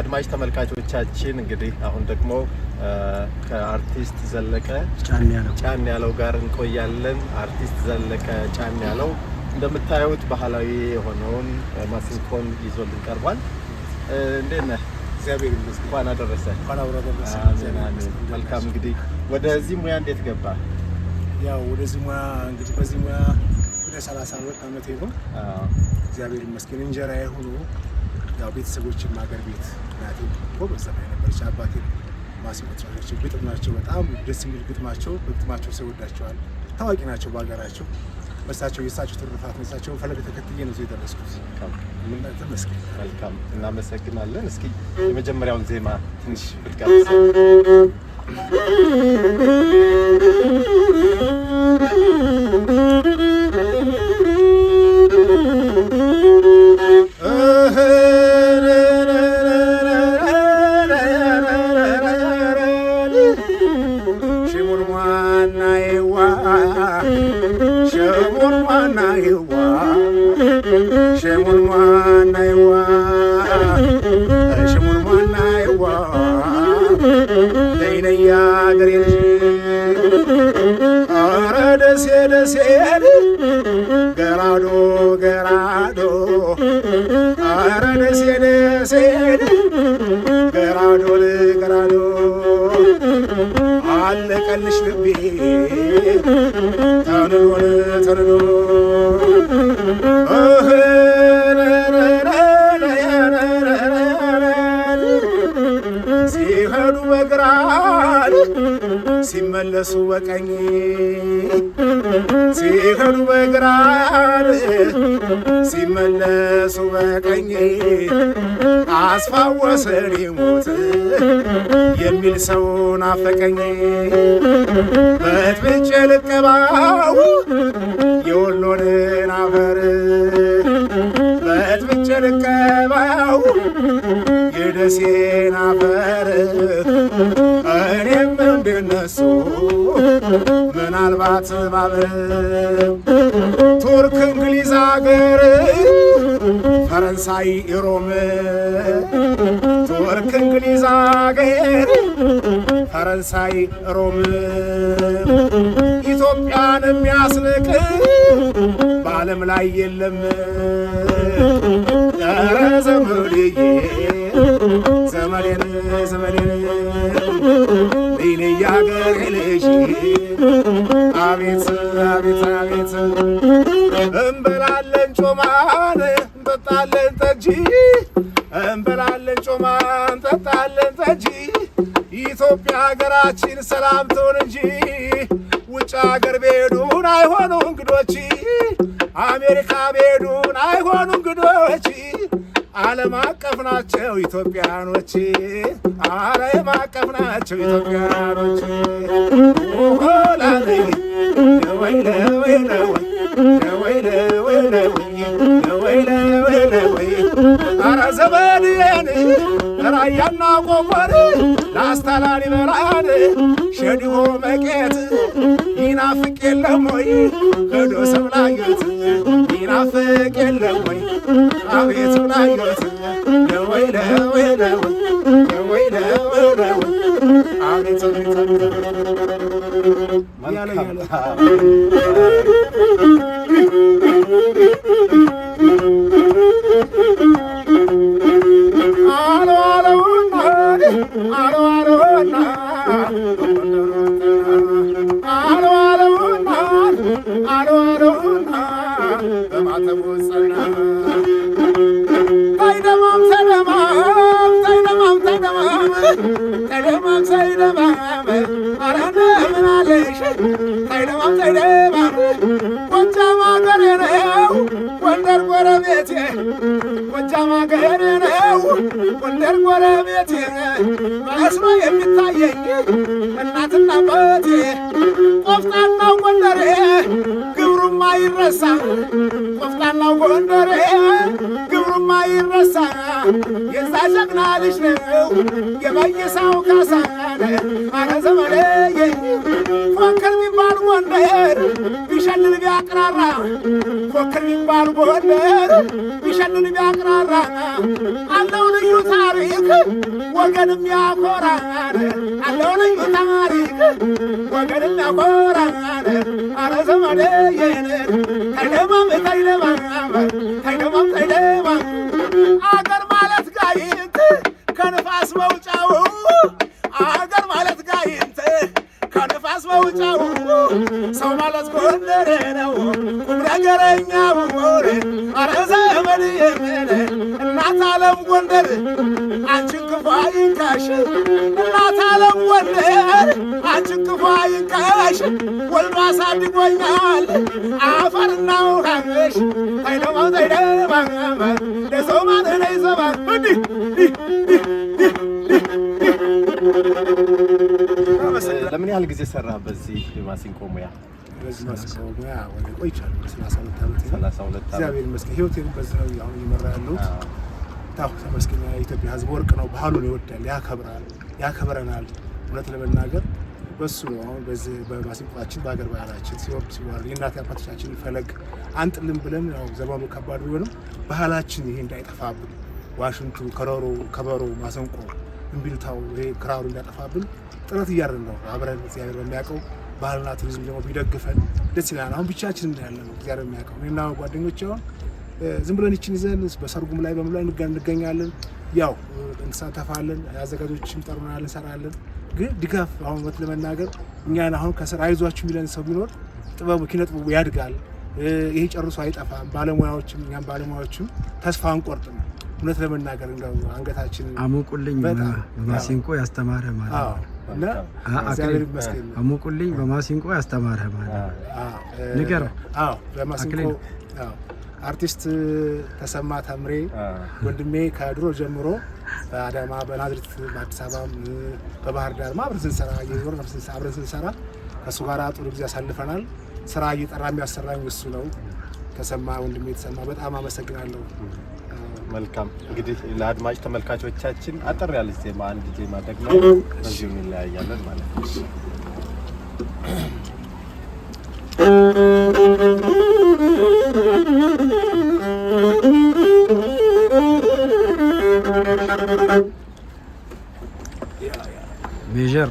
አድማጭ ተመልካቾቻችን እንግዲህ አሁን ደግሞ ከአርቲስት ዘለቀ ጫን ያለው ጋር እንቆያለን። አርቲስት ዘለቀ ጫን ያለው እንደምታዩት ባህላዊ የሆነውን ማሲንቆን ይዞልን ቀርቧል። እንዴት ነህ? እግዚአብሔር ይመስገን። እንኳን አደረሰ። መልካም። እንግዲህ ወደዚህ ሙያ እንዴት ገባ? ያው ወደዚህ ሙያ እንግዲህ በዚህ ሙያ ወደ 32 ዓመት ነው። እግዚአብሔር ይመስገን። እንጀራዬ ሆኖ ያው ቤተሰቦችን ማገር ቤት ናቲ ጎበዝ ዘፋኝ ነበረች። አባቴ ማሲንቆ ተጫዋቾች ግጥም ናቸው። በጣም ደስ የሚል ግጥማቸው በግጥማቸው ሰው ይወዳቸዋል። ታዋቂ ናቸው በአገራቸው። በሳቸው የሳቸው ትርፋት ነው። ፈለግ ተከትዬ ነው እዚህ የደረስኩት። ምን ተመስገን። መልካም እናመሰግናለን። እስኪ የመጀመሪያውን ዜማ ትንሽ ብትጋብዝ። አለቀልሽ ልቤ ተንዶ ሲሄዱ በግራ ሲመለሱ በቀኝ ሲሄዱ በግራ ሲመለሱ በቀኝ አስፋወሰን ሞት የሚል ሰው ናፈቀኝ። በጥብጬ ልቀባው የወሎን አፈር በጥብጬ ልቀባው የደሴን አፈር እኔም እንደነሱ ምናልባት ባበር ቱርክ እንግሊዝ አገር ፈረንሳይ ሮም ቱርክ እንግሊዝ አገር ፈረንሳይ ሮም ኢትዮጵያን የሚያስንቅ በዓለም ላይ የለም። ኧረ ዘመዴዬ ዘመዴን እኔ ያገሬ ልጅ አቤት አቤት አቤት እንበላለን ጮማን እንጠጣለን ጠጅ እንበላለን ጮማን እንጠጣለን ጠጅ ኢትዮጵያ ሀገራችን ሰላም ትሆን እንጂ ውጭ ሀገር ቤዱን አይሆኑ እንግዶች አሜሪካ ቤዱን አይሆኑ እንግዶች ዓለም አቀፍ ናቸው ኢትዮጵያኖች ዓለም አቀፍ ናቸው ኢትዮጵያኖች ኦሆላለ ወይ አረ ዘመዴን ራያና ቆቦን ላስታላሊ በራን ሸዲሆ መቄት ይናፍቅ የለም ወይ ሄዶ ሰብላየት ይናፍቅ የለም ወይ አቤት ብላየት ለወይ አቤት ጎጃም አገሬ ነው ጎንደር ጎረቤቴ መስሎ የሚታየኝ እናትና አባቴ ቆፍጣናው ጎንደሬ ግብሩማ ይረሳ ቆፍጣናው ጎንደሬ ግብሩማ ይረሳ የዛ ጀግና ልጅ ነው የመይሳው ካሳ አረ ዘመዴ ፎክር ቢባል ጎንደር ቢሸልል ቢያቅራራ ኮከብ የሚባል ጎንደር ቢሸልል ቢያቅራራ አለው ልዩ ታሪክ ወገን የሚያኮራ አለው ልዩ ታሪክ ወገን የሚያኮራ አረ ዘመዴ ተይደማም አገር ማለት ጋይንት ከንፋስ መውጫው አገር ማለት ጋይንት ከንፋስ መውጫው ሰው ማለት ጎንደር ነው ቁም ነገረኛው አረ ዘመዴ እናት ዓለም ጎንደር አንቺን ክፉ አይንካሽ እናት ዓለም ጎንደር አንቺን ክፉ አይንካሽ ወልዶ አሳድጎኛል አፈርና ውሃሽ ተይደማም ለሰው ማለት ላይ ዘባን ለምን ያህል ጊዜ ሰራ በዚህ ማሲንቆ ሙያ? በዚህ ማሲንቆ ሙያ ወደ ቆይቻለሁ 32 ዓመት። 32 እግዚአብሔር ይመስገን ህይወቴን በዚህ ነው አሁን እየመራ ያለሁት። ታው ተመስገን። የኢትዮጵያ ሕዝብ ወርቅ ነው፣ ባህሉን ይወዳል፣ ያከብረናል። እውነት ለመናገር በሱ ነው አሁን በዚህ በማሲንቆአችን በአገር ባህላችን ሲወርድ ሲዋር የእናት አባቶቻችን ፈለግ አንጥልም ብለን ያው ዘመኑ ከባድ ቢሆንም ባህላችን ይሄ እንዳይጠፋብን ዋሽንቱ፣ ከበሮ፣ ማሲንቆ እምቢልታው ይሄ ክራሩ እንዳይጠፋብን ጥረት እያደረግን ነው። አብረን እግዚአብሔር በሚያውቀው ባህልና ቱሪዝም ደግሞ ቢደግፈን ደስ ይላል። አሁን ብቻችንን ያለነው እግዚአብሔር በሚያውቀው እኔና ጓደኞቼ አሁን ዝም ብለን ይችን ይዘን በሰርጉም ላይ በምን ላይ እንገኛለን። ያው እንሳተፋለን፣ አዘጋጆችም ጠሩናል፣ እንሰራለን። ግን ድጋፍ አሁን እውነት ለመናገር እኛን አሁን ከስራ አይዟችሁ የሚለን ሰው ቢኖር ጥበቡ ኪነ ጥበቡ ያድጋል። ይሄ ጨርሶ አይጠፋም። ባለሙያዎችም እኛም ባለሙያዎችም ተስፋ አንቆርጥም። እውነት ለመናገር እንደው አንገታችንን አሙቁልኝ በማሲንቆ ያስተማረ ማለት ነው እና እግዚአብሔር ይመስገን። አሙቁልኝ በማሲንቆ ያስተማረ ማለት ንገር። በማሲንቆ አርቲስት ተሰማ ተምሬ ወንድሜ ከድሮ ጀምሮ በአዳማ፣ በናዝሬት፣ በአዲስ አበባም በባህር ዳር አብረን ስንሰራ አብረን ስንሰራ ከእሱ ጋር ጥሩ ጊዜ አሳልፈናል። ስራ እየጠራ የሚያሰራኝ እሱ ነው። ተሰማ ወንድሜ ተሰማ በጣም አመሰግናለሁ። መልካም እንግዲህ ለአድማጭ ተመልካቾቻችን አጠር ያለች ዜማ አንድ ዜማ ደግሞ በዚሁ እንለያያለን ማለት ነው። ሜጀር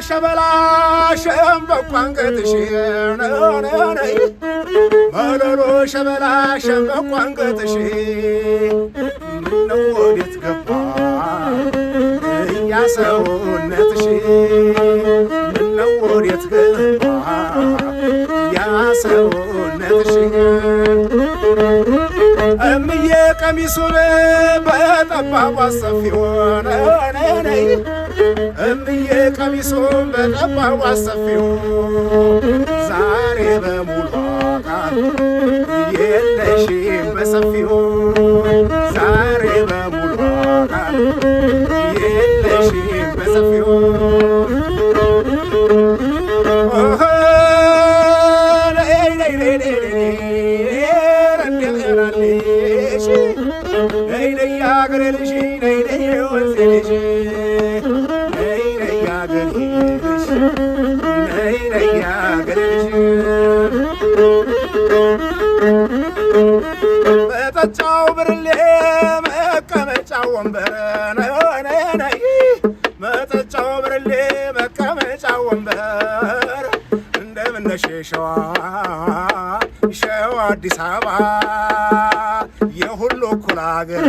ሸበላ ሸምበቆ አንገትሽ መለሎ ሸበላ ሸምበቆ አንገትሽ ምነው ወዴት ገባ እያ ሰውነትሽ ምነው ወዴት ገባ ያ ሰውነትሽ እምዬ ቀሚሱን በጠባቧ ሰፊውን እምዬ ቀሚሱን በጠባቧ ሰፊው ዛሬ በሙሉ አካል የለሽም በሰፊው ዛሬ በሙሉ አካል የለሽም በሰፊው መጠጫው ብርሌ መቀመጫው ወንበር መጠጫው ብርሌ መቀመጫው ወንበር እንደምን ነሽ ሸዋ አዲስ አበባ የሁሉ እኩል አገር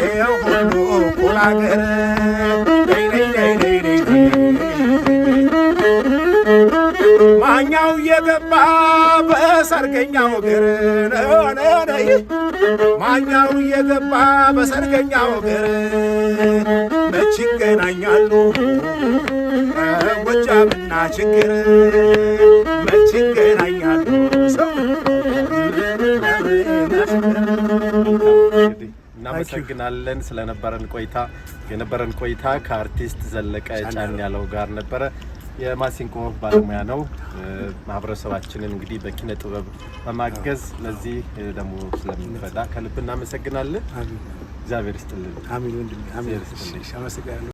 የሁሉ እኩል አገር ማኛው የገባ በሰርገኛው እግር ማኛው የገባ በሰርገኛው እግር መች ይገናኛሉ ጎጃምና ችግር መች ይገናኛሉ ሰው እናመሰግናለን ስለነበረን ቆይታ። የነበረን ቆይታ ከአርቲስት ዘለቀ ጫን ያለው ጋር ነበረ። የማሲንቆ ባለሙያ ነው። ማህበረሰባችንን እንግዲህ በኪነ ጥበብ በማገዝ ለዚህ ደግሞ ስለሚፈዳ ከልብ እናመሰግናለን። እግዚአብሔር ይስጥልን። አሜን ወንድሜ አሜን። አመሰግናለሁ።